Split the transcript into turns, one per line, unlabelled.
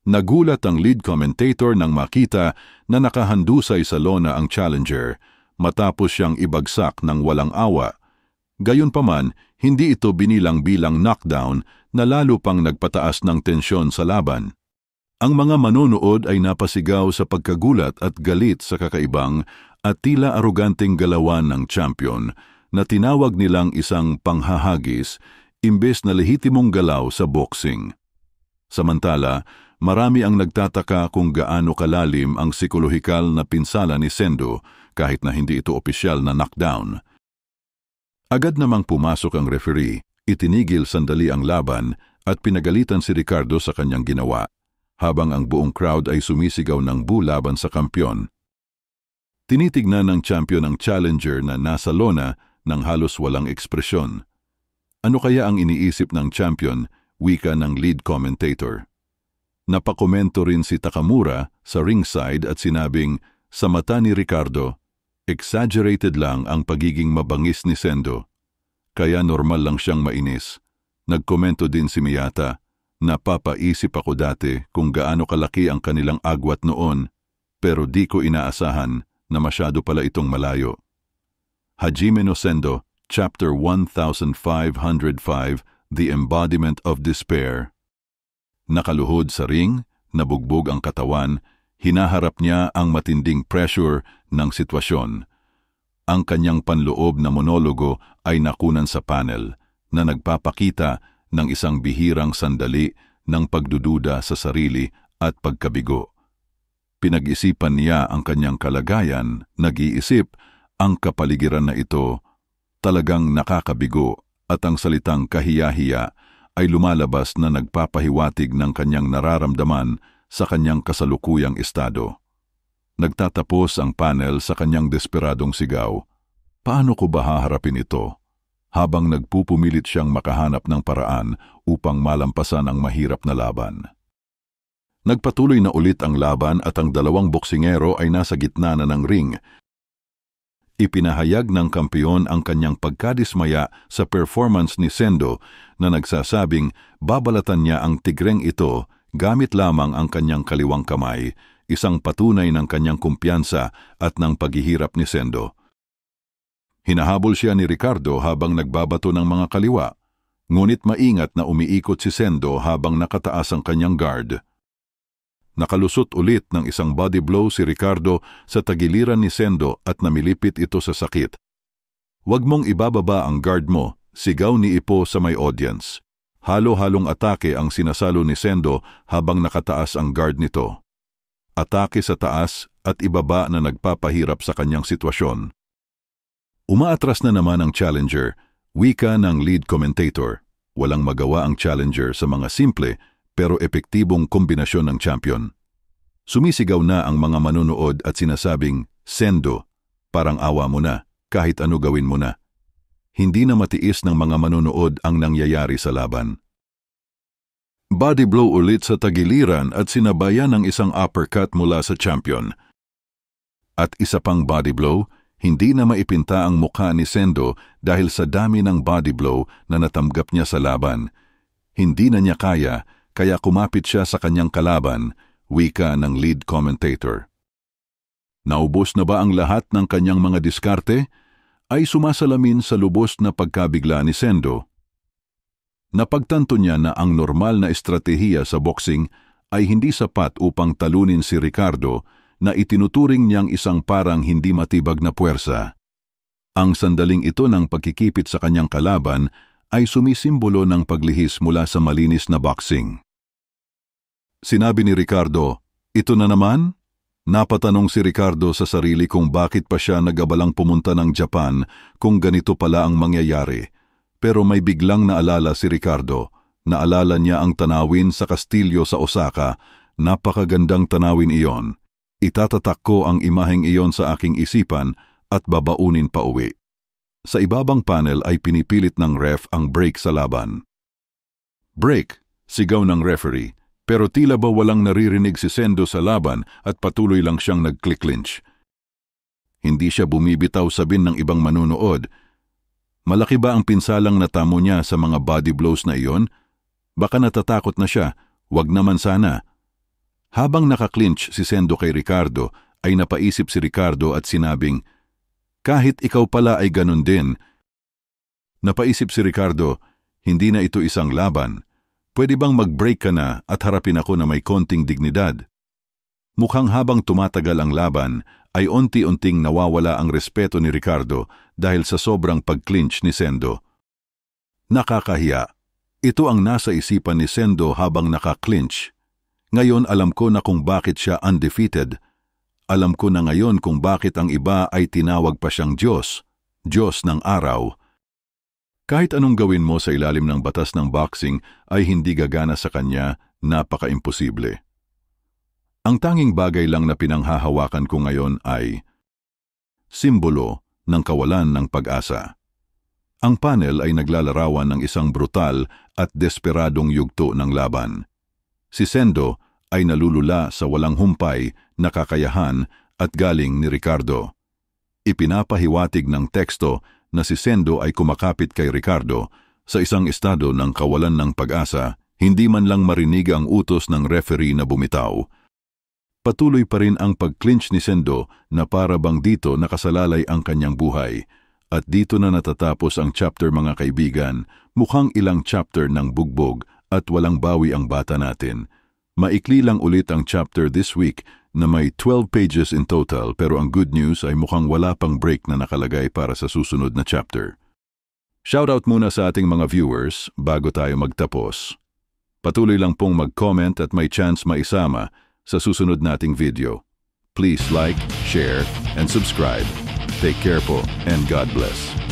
Nagulat ang lead commentator nang makita na nakahandusay sa lona ang challenger matapos siyang ibagsak ng walang awa. Gayunpaman, hindi ito binilang bilang knockdown na lalo pang nagpataas ng tensyon sa laban. Ang mga manonood ay napasigaw sa pagkagulat at galit sa kakaibang at tila aroganteng galawan ng champion na tinawag nilang isang panghahagis imbes na lehitimong galaw sa boxing. Samantala, marami ang nagtataka kung gaano kalalim ang psikolohikal na pinsala ni Sendo kahit na hindi ito opisyal na knockdown. Agad namang pumasok ang referee, itinigil sandali ang laban at pinagalitan si Ricardo sa kanyang ginawa, habang ang buong crowd ay sumisigaw ng boo laban sa kampyon. Tinitignan ng champion ang challenger na nasa lona ng halos walang ekspresyon. Ano kaya ang iniisip ng champion, wika ng lead commentator? Napakomento rin si Takamura sa ringside at sinabing, sa mata ni Ricardo, exaggerated lang ang pagiging mabangis ni Sendo. Kaya normal lang siyang mainis. Nagkomento din si Miyata, napapaisip ako dati kung gaano kalaki ang kanilang agwat noon, pero di ko inaasahan na masyado pala itong malayo. Hajime no Sendo, Chapter 1505, The Embodiment of Despair. Nakaluhod sa ring, nabugbog ang katawan, hinaharap niya ang matinding pressure ng sitwasyon. Ang kanyang panloob na monologo ay nakunan sa panel na nagpapakita ng isang bihirang sandali ng pagdududa sa sarili at pagkabigo. Pinag-isipan niya ang kanyang kalagayan, nag-iisip ang kapaligiran na ito talagang nakakabigo at ang salitang kahiya-hiya ay lumalabas na nagpapahiwatig ng kanyang nararamdaman sa kanyang kasalukuyang estado. Nagtatapos ang panel sa kanyang desperadong sigaw, paano ko ba haharapin ito? Habang nagpupumilit siyang makahanap ng paraan upang malampasan ang mahirap na laban. Nagpatuloy na ulit ang laban at ang dalawang boksingero ay nasa gitna na ng ring. Ipinahayag ng kampiyon ang kanyang pagkadismaya sa performance ni Sendo na nagsasabing babalatan niya ang tigreng ito gamit lamang ang kanyang kaliwang kamay, isang patunay ng kanyang kumpiyansa at ng paghihirap ni Sendo. Hinahabol siya ni Ricardo habang nagbabato ng mga kaliwa, ngunit maingat na umiikot si Sendo habang nakataas ang kanyang guard. Nakalusot ulit ng isang body blow si Ricardo sa tagiliran ni Sendo at namilipit ito sa sakit. Huwag mong ibababa ang guard mo, sigaw ni Ipo sa may audience. Halo-halong atake ang sinasalo ni Sendo habang nakataas ang guard nito. Atake sa taas at ibaba na nagpapahirap sa kanyang sitwasyon. Umaatras na naman ang challenger, wika ng lead commentator. Walang magawa ang challenger sa mga simple pero epektibong kombinasyon ng champion. Sumisigaw na ang mga manonood at sinasabing, Sendo, parang awa mo na, kahit ano gawin mo na. Hindi na matiis ng mga manonood ang nangyayari sa laban. Body blow ulit sa tagiliran at sinabayan ng isang uppercut mula sa champion. At isa pang body blow, hindi na maipinta ang mukha ni Sendo dahil sa dami ng body blow na natanggap niya sa laban. Hindi na niya kaya kumapit siya sa kanyang kalaban, wika ng lead commentator. Naubos na ba ang lahat ng kanyang mga diskarte? Ay sumasalamin sa lubos na pagkabigla ni Sendo. Napagtanto niya na ang normal na estratehiya sa boxing ay hindi sapat upang talunin si Ricardo na itinuturing niyang isang parang hindi matibag na puwersa. Ang sandaling ito ng pagkikipit sa kanyang kalaban ay sumisimbolo ng paglihis mula sa malinis na boxing. Sinabi ni Ricardo, ito na naman? Napatanong si Ricardo sa sarili kung bakit pa siya nagabalang pumunta ng Japan kung ganito pala ang mangyayari. Pero may biglang naalala si Ricardo. Naalala niya ang tanawin sa kastilyo sa Osaka. Napakagandang tanawin iyon. Itatatak ko ang imaheng iyon sa aking isipan at babaunin pa uwi. Sa ibabang panel ay pinipilit ng ref ang break sa laban. Break, sigaw ng referee. Pero tila ba walang naririnig si Sendo sa laban at patuloy lang siyang nag-click-clinch. Hindi siya bumibitaw sabin ng ibang manunood. Malaki ba ang pinsalang natamo niya sa mga body blows na iyon? Baka natatakot na siya, wag naman sana. Habang nakaklinch si Sendo kay Ricardo, ay napaisip si Ricardo at sinabing, "Kahit ikaw pala ay ganun din." Napaisip si Ricardo, hindi na ito isang laban. Pwede bang mag-break ka na at harapin ako na may konting dignidad? Mukhang habang tumatagal ang laban, ay unti-unting nawawala ang respeto ni Ricardo dahil sa sobrang pag-clinch ni Sendo. Nakakahiya. Ito ang nasa isipan ni Sendo habang nakaklinch. Ngayon alam ko na kung bakit siya undefeated. Alam ko na ngayon kung bakit ang iba ay tinawag pa siyang Diyos, Diyos ng araw. Kahit anong gawin mo sa ilalim ng batas ng boxing ay hindi gagana sa kanya, napaka-imposible. Ang tanging bagay lang na pinanghahawakan ko ngayon ay simbolo ng kawalan ng pag-asa. Ang panel ay naglalarawan ng isang brutal at desperadong yugto ng laban. Si Sendo ay nalulula sa walang humpay na kakayahan at galing ni Ricardo. Ipinapahiwatig ng teksto na si Sendo ay kumakapit kay Ricardo sa isang estado ng kawalan ng pag-asa, hindi man lang marinig ang utos ng referee na bumitaw. Patuloy pa rin ang pag-clinch ni Sendo na para bang dito nakasalalay ang kanyang buhay. At dito na natatapos ang chapter mga kaibigan, mukhang ilang chapter ng bugbog at walang bawi ang bata natin. Maikli lang ulit ang chapter this week na may 12 pages in total pero ang good news ay mukhang wala pang break na nakalagay para sa susunod na chapter. Shoutout muna sa ating mga viewers bago tayo magtapos. Patuloy lang pong mag-comment at may chance maisama sa susunod nating video. Please like, share, and subscribe. Take care po and God bless.